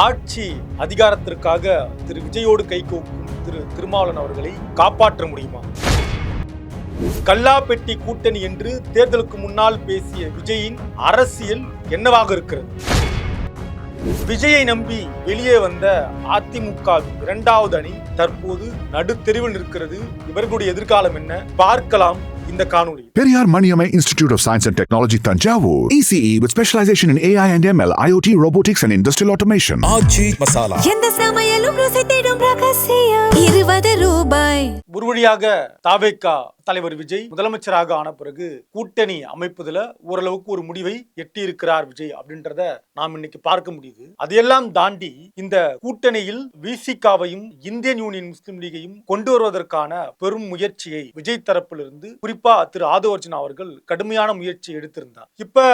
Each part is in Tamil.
ஆட்சி அதிகாரத்திற்காக திரு விஜயோடு கைகோக்கும் திரு திருமாவளவன் அவர்களை காப்பாற்ற முடியுமா? கல்லாப்பெட்டி கூட்டணி என்று தேர்தலுக்கு முன்னால் பேசிய விஜயின் அரசியல் என்னவாக இருக்கிறது? விஜயை நம்பி வெளியே வந்த அதிமுக இரண்டாவது அணி தற்போது நடுத்தெருவில் இருக்கிறது. இவர்களுடைய எதிர்காலம் என்ன பார்க்கலாம் இந்த காணொளி. Periyar Maniamai Institute of Science and Technology, Tanjavur. ECE with specialization in AI and ML, IoT, robotics and industrial automation. ஆச்சி மசாலா. எந்த சமையலும் ருசி தேடும் ரகசியம் 20 ரூபாய். ஒரு வழியாக தாவேகா தலைவர் விஜய் முதலமைச்சராக ஆன பிறகு கூட்டணி அமைப்பதுல ஓரளவுக்கு ஒரு முடிவை எட்டி இருக்கிறார் விஜய் அப்படின்றத நாம் இன்னைக்கு பார்க்க முடியுது. அதையெல்லாம் தாண்டி இந்த கூட்டணியில் விசிகாவையும் இந்தியன் யூனியன் முஸ்லிம் லீகையும் கொண்டு வருவதற்கான பெரும் முயற்சியை விஜய் தரப்பிலிருந்து குறிப்பா திரு ஆதவர்ஜன் அவர்கள் கடுமையான முயற்சி எடுத்திருந்தார். இப்ப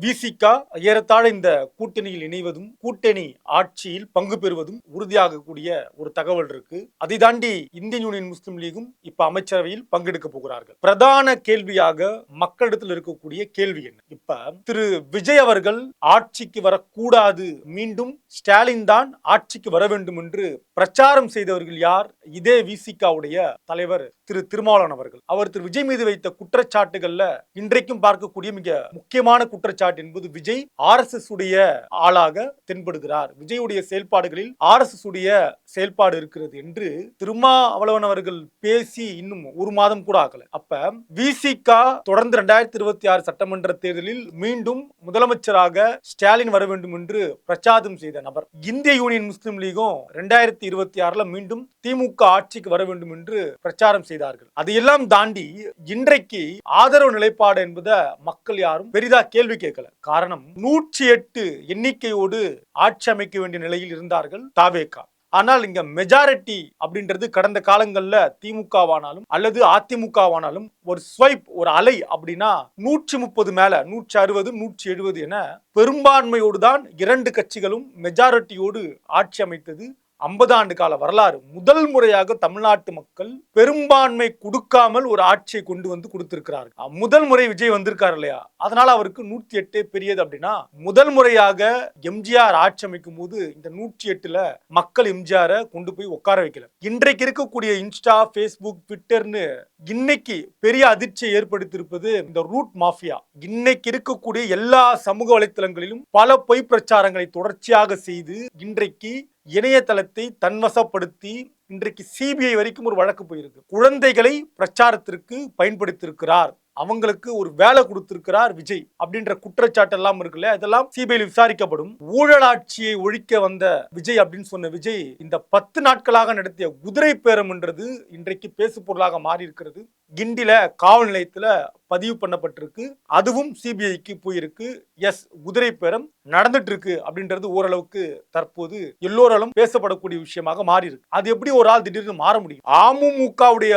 விசிகா ஏறத்தாழ இந்த கூட்டணியில் இணைவதும் கூட்டணி ஆட்சியில் பங்கு பெறுவதும் உறுதியாகக்கூடிய ஒரு தகவல் இருக்கு. அதை தாண்டி இந்தியன் யூனியன் முஸ்லிம் லீகும் இப்ப அமைச்சரவையில் பங்கெடுக்க போகிறார்கள். பிரதான கேள்வியாக மக்களிடத்தில் இருக்கக்கூடிய கேள்வி என்ன? இப்ப திரு விஜய் அவர்கள் ஆட்சிக்கு வரக்கூடாது, மீண்டும் ஸ்டாலின் தான் ஆட்சிக்கு வர வேண்டும் என்று பிரச்சாரம் செய்தவர்கள் யார்? இதே விசிகாவுடைய தலைவர் திரு திருமாவளவன் அவர்கள். அவர் திரு விஜய் மீது வைத்த குற்றச்சாட்டுகள்ல இன்றைக்கும் பார்க்கக்கூடிய மிக முக்கியமான குற்றச்சாட்டு என்பது விஜய் RSS உடைய ஆளாக தென்படுகிறார், விஜயுடைய செயல்பாடுகளில் RSS உடைய செயல்பாடு இருக்கிறது என்று திருமாவளவன் அவர்கள் பேசி இன்னும் ஒரு மாதம் கூட ஆகல. அப்ப விசிகா தொடர்ந்து 2026 சட்டமன்ற தேர்தலில் மீண்டும் முதலமைச்சராக ஸ்டாலின் வர வேண்டும் என்று பிரச்சாரம் செய்த நபர். இந்திய யூனியன் முஸ்லிம் லீகும் 2026 மீண்டும் திமுக ஆட்சிக்கு வர வேண்டும் என்று பிரச்சாரம் செய்தார்கள். அதையெல்லாம் தாண்டி இன்றைக்கு ஆதரவு நிலைப்பாடு என்பதை மக்கள் யாரும் பெரிதா கேள்வி கேட்கல. காரணம் 108 எண்ணிக்கையோடு ஆட்சி அமைக்க வேண்டிய நிலையில் இருந்தார்கள் தாவேகா. ஆனால் இங்க மெஜாரிட்டி அப்படின்றது கடந்த காலங்கள்ல திமுகவானாலும் அல்லது அதிமுகவானாலும் ஒரு ஸ்வைப், ஒரு அலை அப்படின்னா 130 மேல 160 170 என பெரும்பான்மையோடு தான் இரண்டு கட்சிகளும் மெஜாரிட்டியோடு ஆட்சி அமைத்தது 50 ஆண்டு கால வரலாறு. முதல் முறையாக தமிழ்நாட்டு மக்கள் பெரும்பான்மை கொடுக்காமல் ஒரு ஆட்சியை கொண்டு வந்து கொடுத்திருக்கிறார்கள். முதல் முறை விஜய் வந்திருக்காரு இல்லையா, அதனால அவருக்கு 108 பெரியது. அப்படின்னா முதல் முறையாக எம்ஜிஆர் ஆட்சி அமைக்கும் போது இந்த 108ல மக்கள் எம்ஜிஆரை கொண்டு போய் உட்கார வைக்கல. இன்றைக்கு இருக்கக்கூடிய இன்ஸ்டா, பேஸ்புக், ட்விட்டர்னு இன்னைக்கு பெரிய அதிர்ச்சியை ஏற்படுத்தியிருப்பது இந்த ரூட் மாஃபியா. இன்னைக்கு இருக்கக்கூடிய எல்லா சமூக வலைத்தளங்களிலும் பல பொய் பிரச்சாரங்களை தொடர்ச்சியாக செய்து இன்றைக்கு இணையதளத்தை தன்வசப்படுத்தி இன்றைக்கு சிபிஐ வரைக்கும் ஒரு வழக்கு போயிருக்கு. குழந்தைகளை பிரச்சாரத்திற்கு பயன்படுத்தியிருக்கிறார், அவங்களுக்கு ஒரு வேலை கொடுத்திருக்கிறார் விஜய் அப்படின்ற குற்றச்சாட்டு எல்லாம் இருக்குல்ல, அதெல்லாம் சிபிஐ விசாரிக்கப்படும். ஊழலாட்சியை ஒழிக்க வந்த விஜய் அப்படின்னு சொன்ன விஜய் இந்த 10 நாட்களாக நடத்திய குதிரை பேரம் என்றது இன்றைக்கு பேசு பொருளாக மாறி இருக்கிறது. கிண்டில காவல் நிலையத்துல பதிவு பண்ணப்பட்டிருக்கு, அதுவும் சிபிஐக்கு போயிருக்கு. எஸ், குதிரை பேரம் நடந்துட்டு இருக்கு அப்படின்றது ஓரளவுக்கு தற்போது எல்லோராலும் பேசப்படக்கூடிய விஷயமாக மாறி இருக்கு. அது எப்படி ஒரு ஆள் திடீர்னு மாற முடியும்? அமமுகவுடைய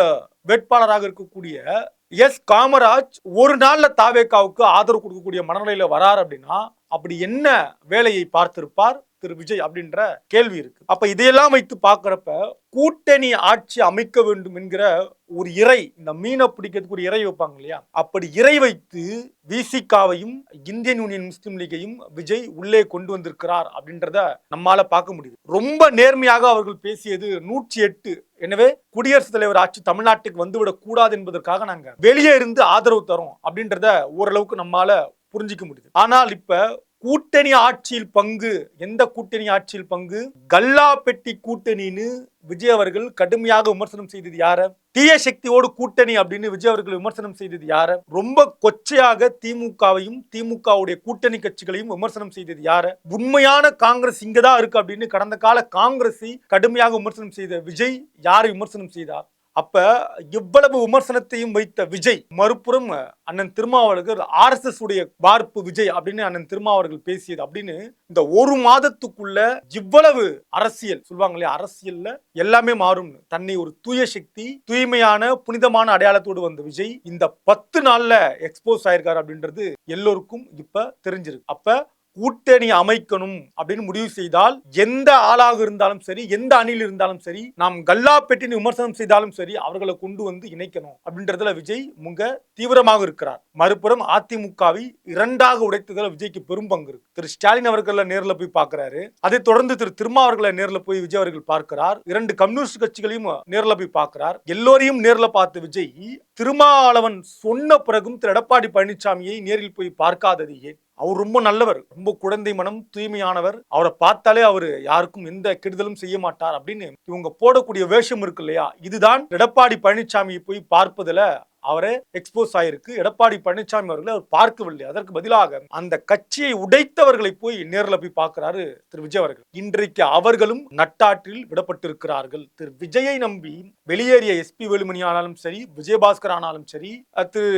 வேட்பாளராக இருக்கக்கூடிய எஸ் காமராஜ் ஒரு நாள்ல தாவேகாவுக்கு ஆதரவு கொடுக்கக்கூடிய மனநிலையில வரார் அப்படின்னா அப்படி என்ன வேலையை பார்த்திருப்பார் திரு விஜய் அப்படின்ற கேள்வி இருக்கு. அப்ப இதையெல்லாம் வைத்து பார்க்கிறப்ப கூட்டணி ஆட்சி அமைக்க வேண்டும் என்கிற ஒரு இறை, இந்த மீனை பிடிக்கிறதுக்கு ஒரு இறை வைப்பாங்க இல்லையா, அப்படி இறை வைத்து விசிகாவையும் இந்தியன் யூனியன் முஸ்லிம் லீகையும் விஜய் உள்ளே கொண்டு வந்திருக்கிறார் அப்படின்றத நம்மால பார்க்க முடியுது. ரொம்ப நேர்மையாக அவர்கள் பேசியது 108. எனவே குடியரசுத் தலைவர் ஆட்சி தமிழ்நாட்டுக்கு வந்துவிடக் கூடாது என்பதற்காக நாங்க வெளியே இருந்து ஆதரவு தரோம் அப்படின்றத ஓரளவுக்கு நம்மால புரிஞ்சிக்க முடியுது. ஆனால் இப்ப கூட்டணி ஆட்சியில் பங்கு, எந்த கூட்டணி ஆட்சியில் பங்கு? கல்லாப்பெட்டி கூட்டணின்னு விஜய் அவர்கள் கடுமையாக விமர்சனம் செய்தது யார? தீய சக்தியோடு கூட்டணி அப்படின்னு விஜய் அவர்கள் விமர்சனம் செய்தது யார? ரொம்ப கொச்சையாக திமுகவையும் திமுகவுடைய கூட்டணி கட்சிகளையும் விமர்சனம் செய்தது யார? உண்மையான காங்கிரஸ் இங்கதான் இருக்கு அப்படின்னு கடந்த கால காங்கிரஸை கடுமையாக விமர்சனம் செய்த விஜய் யாரை விமர்சனம் செய்தார்? அப்ப இவ்வளவு விமர்சனத்தையும் வைத்த விஜய் மறுபுறம் அண்ணன் திருமாவளவர்கள் RSS உடைய வார்ப்பு விஜய் அப்படின்னு அண்ணன் திருமாவளவர்கள் பேசியது அப்படின்னு இந்த ஒரு மாதத்துக்குள்ள இவ்வளவு அரசியல் சொல்லுவாங்க இல்லையா, அரசியல்ல எல்லாமே மாறும். தன்னை ஒரு தூய சக்தி, தூய்மையான புனிதமான அடையாளத்தோடு வந்த விஜய் இந்த 10 நாள்ல எக்ஸ்போஸ் ஆயிருக்காரு அப்படின்றது எல்லோருக்கும் இப்ப தெரிஞ்சிருக்கு. அப்ப கூட்டணி அமைக்கணும் அப்படின்னு முடிவு செய்தால் எந்த ஆளாக இருந்தாலும் சரி, எந்த அணியில் இருந்தாலும் சரி, நாம் கல்லாப்பெட்டின்னு விமர்சனம் செய்தாலும் சரி, அவர்களை கொண்டு வந்து இணைக்கணும் அப்படின்றதுல விஜய் மிக தீவிரமாக இருக்கிறார். மறுபுறம் அதிமுகவை இரண்டாக உடைத்ததுல விஜய்க்கு பெரும் பங்கு இருக்கு. திரு ஸ்டாலின் அவர்களை நேரில் போய் பார்க்கிறாரு. அதை தொடர்ந்து திரு திருமாவர்களை நேரில் போய் விஜய் அவர்கள் பார்க்கிறார். 2 கம்யூனிஸ்ட் கட்சிகளையும் நேரில் போய் பார்க்கிறார். எல்லோரையும் நேரில் பார்த்த விஜய் திருமாவளவன் சொன்ன பிறகும் திரு எடப்பாடி பழனிசாமியை நேரில் போய் பார்க்காதது ஏன்? அவர் ரொம்ப நல்லவர், ரொம்ப குழந்தை மனம், தூய்மையானவர். அவரை பார்த்தாலே அவர் யாருக்கும் எந்த கெடுதலும் செய்ய மாட்டார் அப்படின்னு இவங்க போடக்கூடிய வேஷம் இருக்கு இல்லையா, இதுதான் எடப்பாடி பழனிசாமியை போய் பார்ப்பதுல அவரே எக்ஸ்போஸ் ஆயிருக்கு. எடப்பாடி பழனிசாமி அவர்களை அவர் பார்க்கவில்லை. அதற்கு பதிலாக அந்த கட்சியை உடைத்தவர்களை போய் நேரில் போய் பார்க்கிறாரு திரு விஜய் அவர்கள். இன்றைக்கு அவர்களும் நட்டாற்றில் விடப்பட்டிருக்கிறார்கள். திரு விஜயை நம்பி வெளியேறிய எஸ்பி வேலுமணி ஆனாலும் சரி, விஜயபாஸ்கர் ஆனாலும் சரி, திரு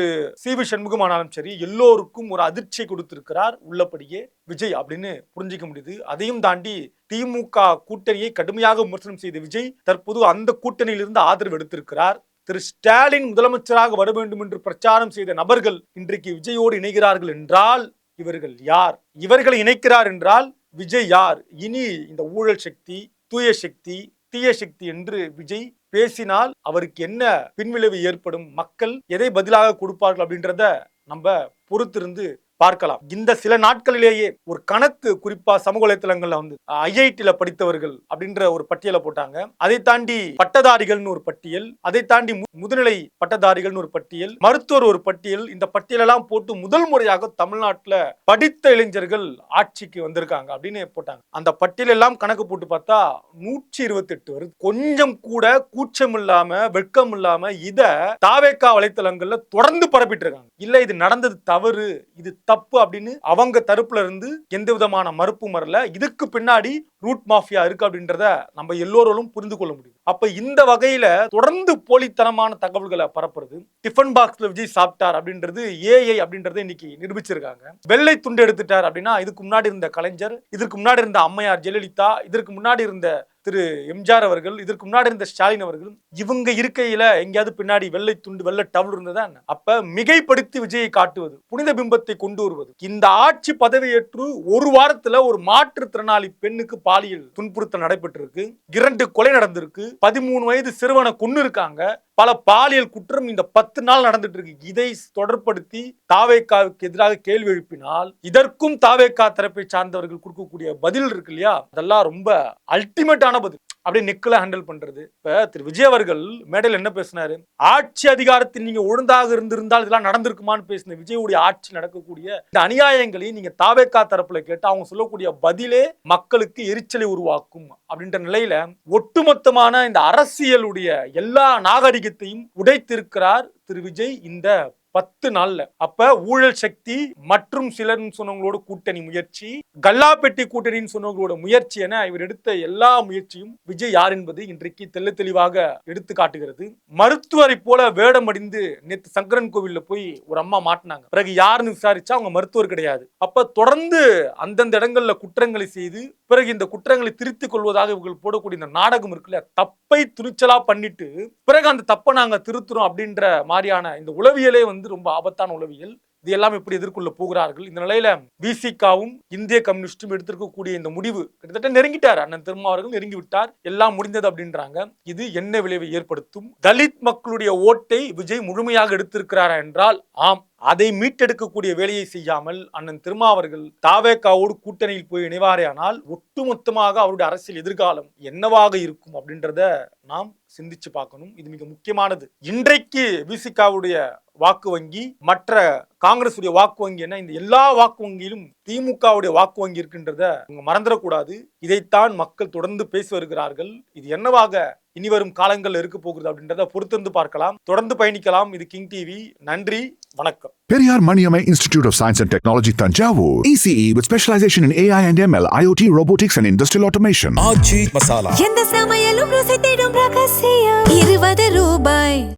சி.வி. சண்முகம் ஆனாலும் சரி, எல்லோருக்கும் ஒரு அதிர்ச்சியை கொடுத்திருக்கிறார் உள்ளபடியே விஜய் அப்படின்னு புரிஞ்சிக்க முடியுது. அதையும் தாண்டி திமுக கூட்டணியை கடுமையாக விமர்சனம் செய்த விஜய் தற்போது அந்த கூட்டணியிலிருந்து ஆதரவு எடுத்திருக்கிறார். திரு ஸ்டாலின் முதலமைச்சராக வர வேண்டும் என்று பிரச்சாரம் செய்த நபர்கள் இன்றைக்கு விஜயோடு இணைகிறார்கள் என்றால் இவர்கள் யார்? இவர்களை இணைக்கிறார் என்றால் விஜய் யார்? இனி இந்த ஊழல் சக்தி, தூய சக்தி, தீய சக்தி என்று விஜய் பேசினால் அவருக்கு என்ன பின்விளைவு ஏற்படும், மக்கள் எதை பதிலாக கொடுப்பார்கள் அப்படின்றத நம்ம பொறுத்திருந்து பார்க்கலாம். இந்த சில நாட்களிலேயே ஒரு கணக்கு குறிப்பா சமூக வலைத்தளங்கள்ல வந்து ஐஐடில படித்தவர்கள் அப்படின்ற ஒரு பட்டியலை போட்டாங்க. அதை தாண்டி பட்டதாரிகள்னு ஒரு பட்டியல், அதை தாண்டி முதுநிலை பட்டதாரிகள்னு ஒரு பட்டியல், மருத்துவர் ஒரு பட்டியல். இந்த பட்டியலெல்லாம் போட்டு முதல் முறையாக தமிழ்நாட்டுல படித்த இளைஞர்கள் ஆட்சிக்கு வந்திருக்காங்க அப்படின்னு போட்டாங்க. அந்த பட்டியல் எல்லாம் கணக்கு போட்டு பார்த்தா 128 வருது. கொஞ்சம் கூட கூச்சம் இல்லாம, வெட்கம் இல்லாம இத தாவேகா வலைத்தளங்கள்ல தொடர்ந்து பரப்பிட்டு இருக்காங்க. இல்ல இது நடந்தது தவறு, இது தப்பு அப்படின்னு அவங்க தரப்புல இருந்து எந்த விதமான மறுப்பும் வரல. இதுக்கு பின்னாடி ரூட் மாஃபியா இருக்கு அப்படின்றத நம்ம எல்லோரும் புரிந்து கொள்ள முடியும். அப்ப இந்த வகையில தொடர்ந்து போலித்தனமான தகவல்களை பரப்புறது, டிஃபன் பாக்ஸ்ல விஜய் சாப்பிட்டார் அப்படின்றது ஏஐ அப்படின்றத இன்னைக்கு நிரூபிச்சிருக்காங்க. வெள்ளை துண்டு எடுத்துட்டார் அப்படின்னா இதுக்கு முன்னாடி இருந்த கலைஞர், இதற்கு முன்னாடி இருந்த அம்மையார் ஜெயலலிதா, இதற்கு முன்னாடி இருந்த திரு எம்ஜிஆர் அவர்கள், இதற்கு முன்னாடி இருந்த ஸ்டாலின் அவர்கள், இவங்க இருக்கையில எங்கேயாவது பின்னாடி வெள்ளை துண்டு, வெள்ளை டவல் இருந்ததா? அப்ப மிகைப்படுத்தி விஜயை காட்டுவது, புனித பிம்பத்தை கொண்டு வருவது. இந்த ஆட்சி பதவியேற்று ஒரு வாரத்துல ஒரு மாற்றுத்திறனாளி பெண்ணுக்கு பாலியல் துன்புறுத்தல் நடைபெற்றிருக்கு, 2 கொலை நடந்திருக்கு, 13 வயது சிறுவனை கொன்னு இருக்காங்க, பல பாலியல் குற்றம் இந்த 10 நாள் நடந்துட்டு இருக்கு. இதை தொடர்படுத்தி தாவேகாவுக்கு எதிராக கேள்வி எழுப்பினால் இதற்கும் தாவேகா தரப்பை சார்ந்தவர்கள் கொடுக்கக்கூடிய பதில் இருக்கு இல்லையா, அதெல்லாம் ரொம்ப அல்டிமேட்டான பதில். அப்படியே நெக்கில் ஹேண்டில் பண்றது. இப்ப திரு விஜய் அவர்கள் மேடையில் என்ன பேசினாரு? ஆட்சி அதிகாரத்தில் நீங்க ஒழுங்காக இருந்திருந்தால் இதெல்லாம் நடந்திருக்குமான்னு பேசின விஜயுடைய ஆட்சி நடக்கக்கூடிய இந்த அநியாயங்களை நீங்க தாவேகா தரப்புல கேட்டு அவங்க சொல்லக்கூடிய பதிலே மக்களுக்கு எரிச்சலை உருவாக்கும் அப்படின்ற நிலையில ஒட்டுமொத்தமான இந்த அரசியலுடைய எல்லா நாகரிகத்தையும் உடைத்திருக்கிறார் திரு விஜய் இந்த 10 நாள்ல. அப்ப ஊழல் சக்தி மற்றும் சிலர் சொன்னவங்களோட கூட்டணி முயற்சி, கல்லாப்பெட்டி கூட்டணின்னு சொன்னவங்களோட முயற்சி என இவர் எடுத்த எல்லா முயற்சியும் விஜய் யார் என்பது இன்றைக்கு தெல்ல தெளிவாக எடுத்து காட்டுகிறது. மருத்துவரை போல வேடம் அடிந்து நேற்று சங்கரன் கோவில்ல போய் ஒரு அம்மா மாட்டினாங்க. பிறகு யாருன்னு விசாரிச்சா அவங்க மருத்துவர் கிடையாது. அப்ப தொடர்ந்து அந்தந்த இடங்கள்ல குற்றங்களை செய்து பிறகு இந்த குற்றங்களை திருத்திக் கொள்வதாக இவர்கள் போடக்கூடிய இந்த நாடகம் இருக்குல்ல, தப்பை துணிச்சலா பண்ணிட்டு பிறகு அந்த தப்பை நாங்க திருத்துறோம் அப்படின்ற மாதிரியான இந்த உளவியலே வந்து ரொம்ப ஆபத்தான உளவியல். இது எல்லாம் எப்படி எதிர்கொள்ள போகிறார்கள்? இந்த நிலையில விசிகாவும் இந்திய கம்யூனிஸ்டும் எடுத்திருக்கக்கூடிய இந்த முடிவு கிட்டத்தட்ட நெருங்கிட்டார். அண்ணன் திருமாவர்கள் நெருங்கி விட்டார், எல்லாம் முடிந்தது அப்படின்றாங்க. இது என்ன விளைவை ஏற்படுத்தும்? தலித் மக்களுடைய ஓட்டை விஜய் முழுமையாக எடுத்திருக்கிறாரா என்றால் ஆம். அதை மீட்டெடுக்கக்கூடிய வேலையை செய்யாமல் அண்ணன் திருமாவர்கள் தாவேகாவோடு கூட்டணியில் போய் இணைவாரேயானால் ஒட்டுமொத்தமாக அவருடைய அரசியல் எதிர்காலம் என்னவாக இருக்கும் அப்படின்றத நாம் சிந்திச்சு பார்க்கணும். இது மிக முக்கியமானது. இன்றைக்கு விசிகாவுடைய வாக்கு வங்கி, மற்ற காங்கிரசுடைய வாக்கு வங்கி என்ன, இந்த எல்லா வாக்கு வங்கியிலும் திமுகவுடைய வாக்கு வங்கி இருக்கின்றத மறந்துடக்கூடாது. இதைத்தான் மக்கள் தொடர்ந்து பேசி வருகிறார்கள். இது என்னவாக இனி வரும் காலங்கள் இருக்க போகிறது அப்படின்றத பொறுத்திருந்து பார்க்கலாம். தொடர்ந்து பயணிக்கலாம். இது கிங் டிவி. நன்றி, வணக்கம். Periyar Maniamai Institute of Science and Technology, Tanjavur. ECE with specialization in AI and ML, IoT, robotics and industrial automation. ஆச்சி மசாலா. எந்த சமையலும் ருசி தேடும் ரகசியம் 20 ரூபாய்.